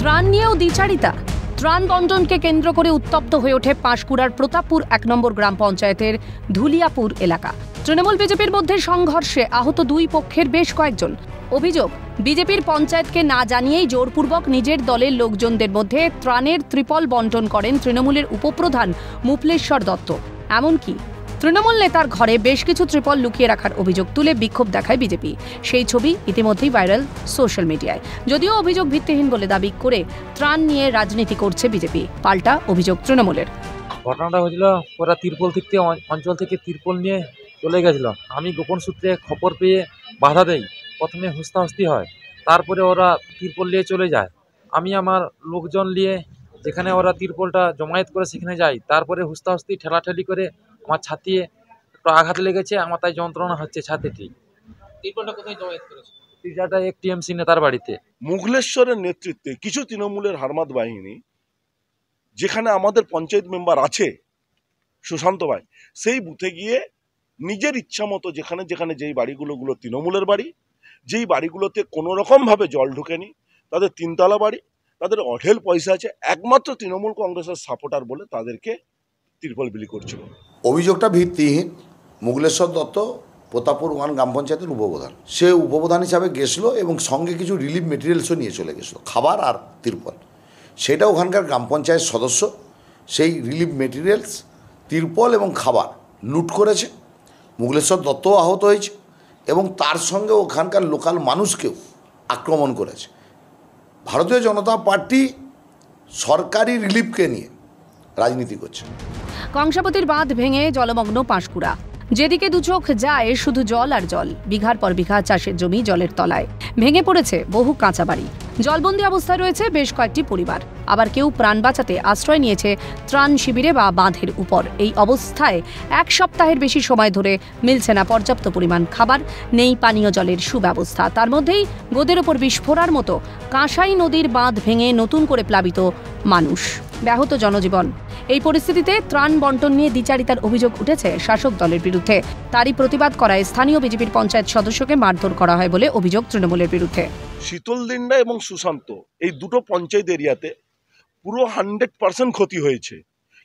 ত্রাণ নিয়েও দ্বিচারিতা। ত্রাণ বন্টনকে কেন্দ্র করে উত্তপ্ত হয়ে ওঠে পাঁশকুড়ার প্রতাপপুর ১ নম্বর গ্রাম পঞ্চায়েতের ধুলিয়াপুর এলাকা। তৃণমূল বিজেপির মধ্যে সংঘর্ষে আহত দুই পক্ষের বেশ কয়েকজন। অভিযোগ, বিজেপির পঞ্চায়েতকে না জানিয়েই জোরপূর্বক নিজের দলের লোকজনদের মধ্যে ত্রাণের ত্রিপল বন্টন করেন তৃণমূলের উপপ্রধান মুপলেশ্বর দত্ত। এমনকি তৃণমূল নেতার ঘরে বেশ কিছু ত্রিপল লুকিয়ে রাখার অভিযোগ তুলে বিক্ষোভ দেখায় বিজেপি। সেই ছবি ইতিমধ্যেই ভাইরাল সোশ্যাল মিডিয়ায়। যদিও অভিযোগ ভিত্তিহীন বলে দাবি করে ত্রাণ নিয়ে রাজনীতি করছে বিজেপি, পাল্টা অভিযোগ তৃণমূলের। ঘটনাটা হয়েছিল, ওরা তিরপল থেকে অঞ্চল থেকে তিরপল নিয়ে চলে গেছিল। আমি গোপন সূত্রে খবর পেয়ে বাধা দেই। প্রথমে হুস্তাহুস্তি হয়, তারপরে ওরা তিরপল নিয়ে চলে যায়। আমি আমার লোকজন নিয়ে যেখানে ওরা তিরপলটা জমায়েত করে সেখানে যাই। তারপরে হুস্তাহুস্তি ঠেলাঠেলি করে আমার ছাতিয়ে একটু আঘাত লেগেছে, আমার তাই যন্ত্রণা হচ্ছে ছাতিটি। তিরপলটা কোথায় জমায়েত করেছে? তিরপলটা এক টিএমসি নেতার বাড়িতে। মুঘলেশ্বরের নেতৃত্বে কিছু তৃণমূলের হারমাত বাহিনী, যেখানে আমাদের পঞ্চায়েত মেম্বার আছে সুশান্ত ভাই, সেই বুথে গিয়ে নিজের ইচ্ছা মতো যেখানে যেখানে যেই বাড়িগুলো তৃণমূলের বাড়ি, যেই বাড়িগুলোতে কোনো রকমভাবে জল ঢুকেনি, তাদের তিনতলা বাড়ি, তাদের অঢেল পয়সা আছে, একমাত্র তৃণমূল কংগ্রেসের সাপোর্টার বলে তাদেরকে তিরপল বিলি করছিল। অভিযোগটা ভিত্তিহীন। মুঘলেশ্বর দত্ত প্রতাপপুর 1 গ্রাম পঞ্চায়েতের উপপ্রধান, সে উপপ্রধান হিসাবে গেছিলো এবং সঙ্গে কিছু রিলিফ মেটেরিয়ালসও নিয়ে চলে গেছিলো, খাবার আর তিরপল। সেটা ওখানকার গ্রাম পঞ্চায়েত সদস্য সেই রিলিফ মেটেরিয়ালস, তিরপল এবং খাবার লুট করেছে। মুঘলেশ্বর দত্তও আহত হয়েছে এবং তার সঙ্গে ওখানকার লোকাল মানুষকেও আক্রমণ করেছে। ভারতীয় জনতা পার্টি সরকারি রিলিফকে নিয়ে রাজনীতি করছে। কংসাবতীর বাঁধ ভেঙে জলমগ্ন পাঁশকুড়া। যেদিকে দুচোখ যায় শুধু জল আর জল। বিঘার পর বিঘা চাষের জমি জলের তলায়। ভেঙে পড়েছে বহু কাঁচা বাড়ি। জলবন্দী অবস্থায় রয়েছে বেশ কয়েকটি পরিবার। আবার কেউ প্রাণ বাঁচাতে আশ্রয় নিয়েছে ত্রাণ শিবিরে বা বাঁধের উপর। এই অবস্থায় 1 সপ্তাহের বেশি সময় ধরে মিলছে না পর্যাপ্ত পরিমাণ খাবার, নেই পানীয় জলের সুব্যবস্থা। তার মধ্যেই গোদের ওপর বিস্ফোরার মতো কাঁসাই নদীর বাঁধ ভেঙে নতুন করে প্লাবিত মানুষ, ব্যাহত জনজীবন। এই পরিস্থিতিতে ত্রাণ বন্টন নিয়ে দ্বিচারিতার অভিযোগ উঠেছে শাসক দলের বিরুদ্ধে। তারই প্রতিবাদ করায় স্থানীয় বিজেপির পঞ্চায়েত সদস্যকে মারধর করা হয় বলে অভিযোগ তৃণমূলের বিরুদ্ধে। শীতলদিন্ডা এবং সুশান্ত এই দুটো পঞ্চায়েত এরিয়াতে পুরো 100% ক্ষতি হয়েছে,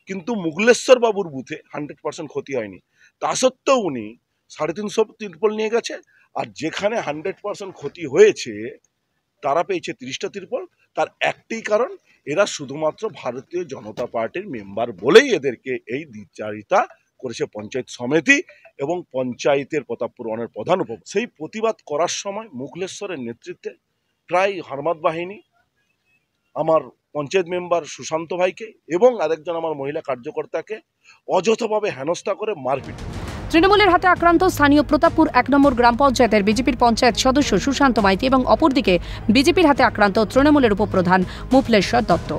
কিন্তু মুঘলেশ্বর বাবুর বুথে 100% ক্ষতি হয়নি। তা সত্ত্বেও উনি 350 তিরপল নিয়ে গেছে, আর যেখানে 100% ক্ষতি হয়েছে তারা পেয়েছে 30টা তিরপল। তার একটাই কারণ, এরা শুধুমাত্র ভারতীয় জনতা পার্টির মেম্বার বলেই এদেরকে এই দ্বিচারিতা করেছে পঞ্চায়েত সমিতি এবং পঞ্চায়েতের প্রতাপপুর 1-এর প্রধান সেই প্রতিবাদ করার সময় মুঘলেশ্বরের নেতৃত্বে প্রায় হারমাত বাহিনী আমার পঞ্চায়েত মেম্বার সুশান্ত ভাইকে এবং আরেকজন আমার মহিলা কার্যকর্তাকে অযথাভাবে হেনস্থা করে মারপিট। তৃণমূলের হাতে আক্রান্ত স্থানীয় প্রতাপপুর 1 নম্বর গ্রাম পঞ্চায়েতের বিজেপির পঞ্চায়েত সদস্য সুশান্ত মাইতি এবং অপরদিকে বিজেপির হাতে আক্রান্ত তৃণমূলের উপপ্রধান মুপলেশ্বর দত্ত।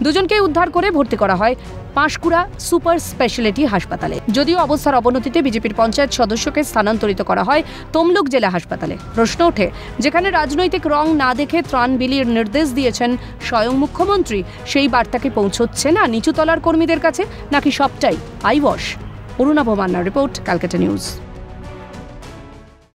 দুজনকে উদ্ধার করে ভর্তি করা হয় পাঁশকুড়া সুপার স্পেশালিটি হাসপাতালে। যদিও অবস্থার অবনতিতে বিজেপির পঞ্চায়েত সদস্যকে স্থানান্তরিত করা হয় তমলুক জেলা হাসপাতালে। প্রশ্ন ওঠে, যেখানে রাজনৈতিক রং না দেখে ত্রাণ বিলির নির্দেশ দিয়েছেন স্বয়ং মুখ্যমন্ত্রী, সেই বার্তাকে পৌঁছচ্ছে না নিচুতলার কর্মীদের কাছে, নাকি সবটাই আইওয়াশ? অরুণাভ মান্নার রিপোর্ট, ক্যালকাটা নিউজ।